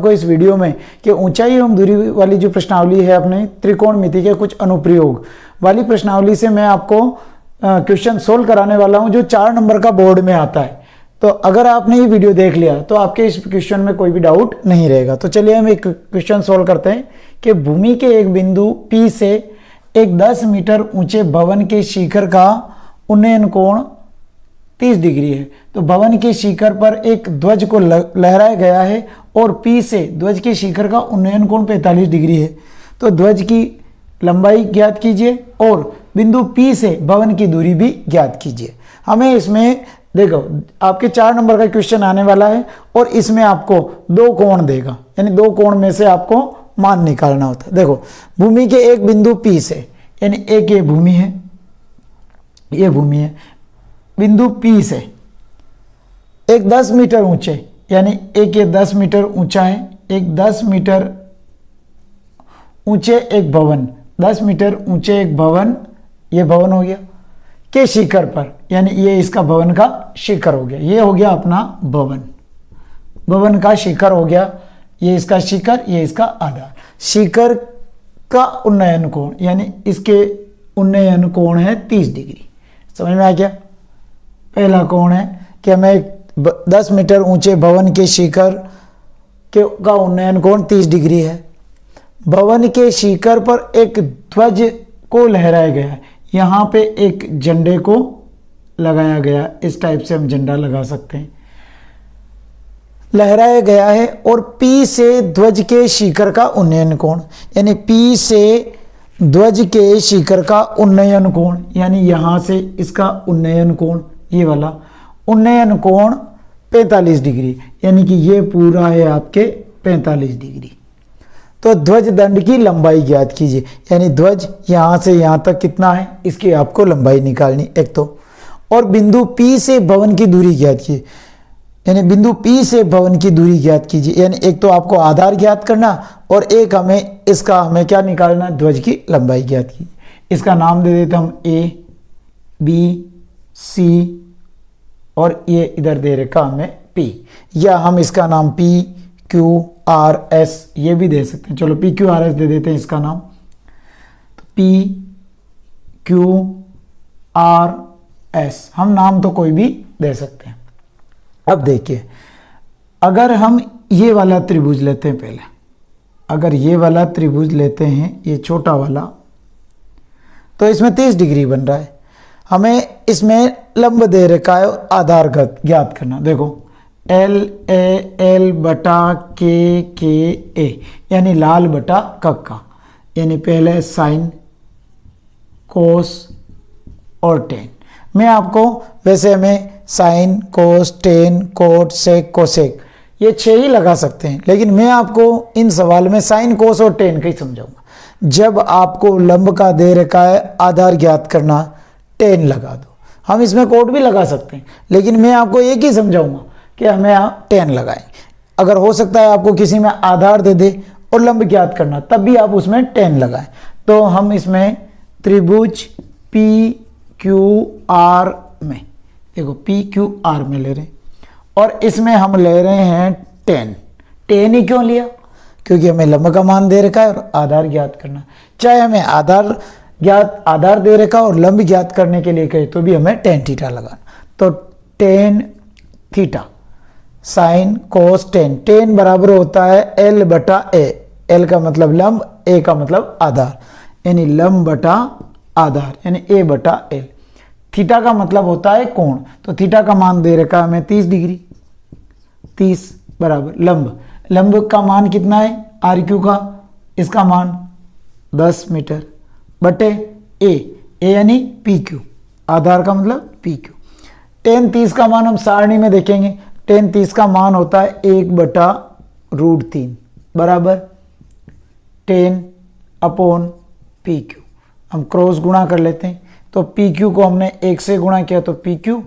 आपको इस वीडियो में कि ऊंचाई एवं दूरी वाली जो प्रश्नावली है अपने त्रिकोणमिति के कुछ अनुप्रयोग वाली प्रश्नावली से मैं आपको क्वेश्चन सोल्व कराने वाला हूं जो 4 नंबर का बोर्ड में आता है। तो अगर आपने ये वीडियो देख लिया तो आपके इस क्वेश्चन में कोई भी डाउट नहीं रहेगा। तो चलिए हम एक क्वेश्चन सोल्व करते हैं कि भूमि के एक बिंदु P से एक 10 मीटर ऊंचे भवन के शिखर का उन्नयन कोण 30 डिग्री है। तो भवन के शिखर पर एक ध्वज को लहराया गया है और P से ध्वज के शिखर का उन्नयन कोण 45 डिग्री है। तो ध्वज की लंबाई ज्ञात कीजिए और बिंदु P से भवन की दूरी भी ज्ञात कीजिए। हमें इसमें देखो आपके 4 नंबर का क्वेश्चन आने वाला है और इसमें आपको 2 कोण देगा, यानी 2 कोण में से आपको मान निकालना होता है। देखो भूमि के एक बिंदु P से, यानी एक ये भूमि है, ये भूमि है, बिंदु P से एक 10 मीटर ऊंचे, यानी एक ये 10 मीटर ऊंचा है, एक 10 मीटर ऊंचे एक भवन, 10 मीटर ऊंचे एक भवन, ये भवन हो गया के शिखर पर, यानी ये इसका भवन का शिखर हो गया, ये हो गया अपना भवन, भवन का शिखर हो गया, ये इसका शिखर, ये इसका आधार। शिखर का उन्नयन कोण, यानी इसके उन्नयन कोण है 30 डिग्री। समझ में आ गया? पहला कोण है कि हमें 10 मीटर ऊंचे भवन के शिखर का उन्नयन कोण 30 डिग्री है। भवन के शिखर पर एक ध्वज को लहराया गया है, यहाँ पे एक झंडे को लगाया गया, इस टाइप से हम झंडा लगा सकते हैं, लहराया गया है। और P से ध्वज के शिखर का उन्नयन कोण, यानी P से ध्वज के शिखर का उन्नयन कोण, यानी यहाँ से इसका उन्नयन कोण, ये वाला उन्नयन कोण 45 डिग्री, यानी कि ये पूरा है आपके 45 डिग्री। तो ध्वज दंड की लंबाई ज्ञात कीजिए, यानी ध्वज यहाँ से यहाँ तक कितना है, इसकी आपको लंबाई निकालनी एक तो। और बिंदु P से भवन की दूरी ज्ञात कीजिए, यानी बिंदु P से भवन की दूरी ज्ञात कीजिए, यानी एक तो आपको आधार ज्ञात करना और एक हमें क्या निकालना, ध्वज की लंबाई ज्ञात कीजिए। इसका नाम दे देते हम A, B, C और ये इधर दे रखा हमें P, या हम इसका नाम P, Q, R, S ये भी दे सकते हैं। चलो P, Q, R, S दे देते हैं इसका नाम। तो P, Q, R, S हम नाम तो कोई भी दे सकते हैं। अब देखिए, अगर हम ये वाला त्रिभुज लेते हैं, पहले अगर ये वाला त्रिभुज लेते हैं, ये छोटा वाला, तो इसमें 30 डिग्री बन रहा है। हमें इसमें लंब दे रखा है, आधार ज्ञात करना। देखो L A L बटा K A, यानी लाल बटा कक्का, यानी पहले साइन, कोस और टेन। मैं आपको वैसे हमें साइन, कोस, टेन, कोट, सेक, कोसेक ये 6 ही लगा सकते हैं, लेकिन मैं आपको इन सवाल में साइन, कोस और टेन का ही समझाऊंगा। जब आपको लंब का दे रखा है, आधार ज्ञात करना, टेन लगा दो। हम इसमें कोट भी लगा सकते हैं, लेकिन मैं आपको एक ही समझाऊंगा कि हमें यहाँ 10 लगाएं। अगर हो सकता है आपको किसी में आधार दे दे और लंब ज्ञात करना, तब भी आप उसमें 10 लगाएं। तो हम इसमें त्रिभुज P Q R में, देखो P Q R में ले रहे हैं और इसमें हम ले रहे हैं 10 ही क्यों लिया, क्योंकि हमें लंब का मान दे रखा है और आधार ज्ञात करना। चाहे हमें आधार दे रखा और लंब ज्ञात करने के लिए कहे तो भी हमें tan थीटा लगाना। तो tan theta sine cos ten बराबर होता है L बटा A। L का मतलब लंब, A का मतलब आधार, यानी लंब बटा आधार, यानी A बटा L। थीटा का मतलब होता है कोण, तो थीटा का मान दे रखा है हमें 30 डिग्री, 30 बराबर लंब का मान कितना है RQ का, इसका मान 10 मीटर बटे A यानी PQ, आधार का मतलब PQ। tan 30 का मान हम सारणी में देखेंगे, tan 30 का मान होता है 1/√3 बराबर tan अपॉन PQ। हम क्रॉस गुणा कर लेते हैं, तो PQ को हमने 1 से गुणा किया तो PQ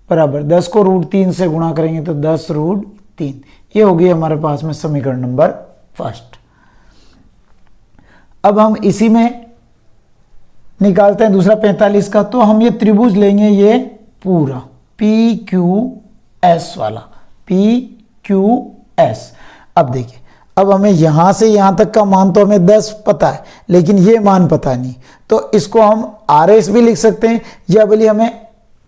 बराबर 10 को √3 से गुणा करेंगे तो 10√3। ये होगी हमारे पास में समीकरण नंबर 1। अब हम इसी में निकालते हैं दूसरा 45 का। तो हम ये त्रिभुज लेंगे, ये पूरा PQS वाला PQS। अब देखिए, अब हमें यहाँ से यहाँ तक का मान तो हमें 10 पता है, लेकिन ये मान पता नहीं, तो इसको हम RS भी लिख सकते हैं, या बोली हमें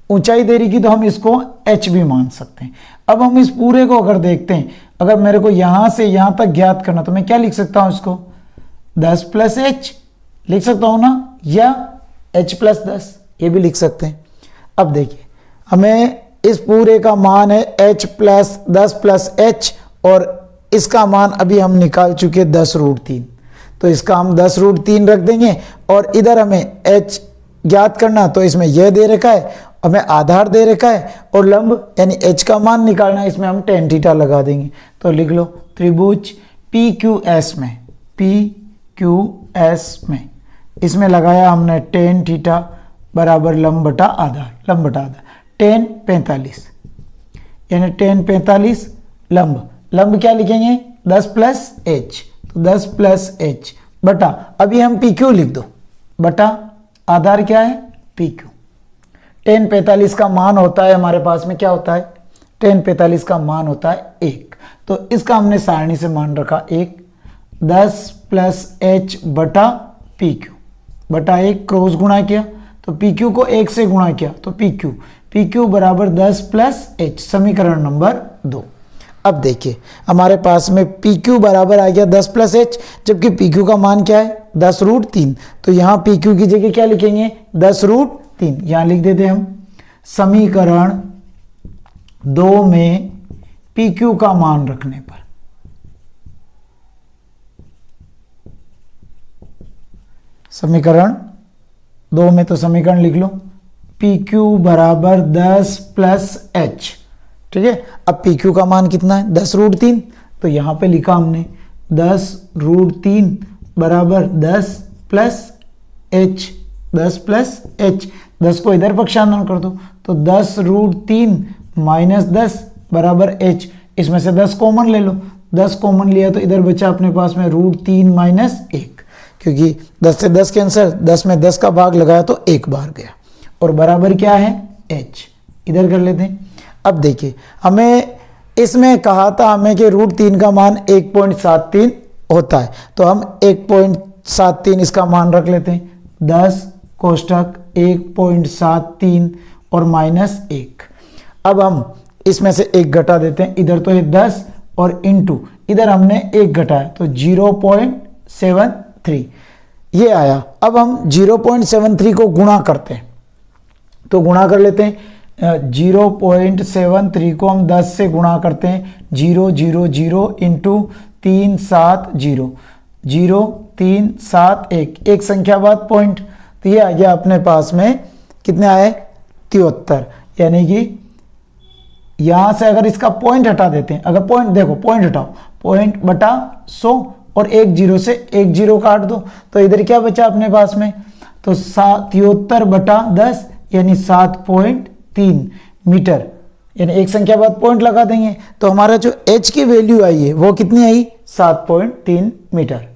ऊंचाई दे रही की तो हम इसको h भी मान सकते हैं। अब हम इस पूरे को अगर देखते हैं, अगर मेरे को यहाँ से यहाँ तक ज्ञात करना, तो मैं क्या लिख सकता हूँ, इसको 10 + h लिख सकता हूँ ना, या h + 10 ये भी लिख सकते हैं। अब देखिए हमें इस पूरे का मान है h + 10 + h, और इसका मान अभी हम निकाल चुके 10√3, तो इसका हम 10√3 रख देंगे, और इधर हमें h ज्ञात करना, तो इसमें यह दे रखा है, हमें आधार दे रखा है, और लंब यानी h का मान निकालना है, इसमें हम tan थीटा लगा देंगे। तो लिख लो त्रिभुज PQS में इसमें लगाया हमने tan थीटा बराबर लंब बटा आधार, tan 45 यानी tan 45 लंब क्या लिखेंगे 10 + h, तो 10 + h बटा, अभी हम PQ लिख दो, बटा आधार क्या है PQ। tan 45 का मान होता है हमारे पास में, क्या होता है, tan 45 का मान होता है 1, तो इसका हमने सारणी से मान रखा 1, 10 + h बटा PQ बटा 1, क्रॉस गुणा किया तो PQ को 1 से गुणा किया, तो PQ बराबर 10 + h, समीकरण नंबर 2। अब देखिए हमारे पास में PQ बराबर आ गया 10 + h, जबकि PQ का मान क्या है 10√3, तो यहाँ PQ की जगह क्या लिखेंगे 10√3, यहाँ लिख देते हम समीकरण 2 में PQ का मान रखने पर समीकरण 2 में, तो समीकरण लिख लो PQ बराबर 10 + h, ठीक है। अब PQ का मान कितना है 10√3, तो यहाँ पे लिखा हमने 10√3 बराबर 10 + h, 10 + h, 10 को इधर पक्षांतर कर दो, तो 10√3 - 10 बराबर h, इसमें से 10 कॉमन ले लो, 10 कॉमन लिया तो इधर बचा अपने पास में √3 - 1, क्योंकि 10 से 10 कैंसिल, 10 में 10 का भाग लगाया तो 1 बार गया, और बराबर क्या है h, इधर कर लेते हैं। अब देखिए हमें इसमें कहा था हमें कि √3 का मान 1.73 होता है, तो हम 1.73 इसका मान रख लेते हैं, 10 कोष्टक 1.73 और -1। अब हम इसमें से 1 घटा देते हैं, इधर तो ये 10 और इंटू इधर हमने 1 घटाया तो 0.73 ये आया। अब हम 0.73 को गुणा करते हैं, तो गुणा कर लेते हैं, 0.73 को हम 10 से गुणा करते हैं, 0 0 0 इंटू 3 7 0 0 3 7 1, एक संख्या बाद पॉइंट, तो ये आ गया अपने पास में कितने आए 73, यानी कि यहां से अगर इसका पॉइंट हटा देते हैं, अगर पॉइंट देखो पॉइंट हटाओ, पॉइंट बटा 100 और 1 0 से 1 0 काट दो, तो इधर क्या बचा अपने पास में, तो 73 बटा 10 यानी 7.3 मीटर, यानी एक संख्या बाद पॉइंट लगा देंगे, तो हमारा जो h की वैल्यू आई है वो कितनी आई 7.3 मीटर।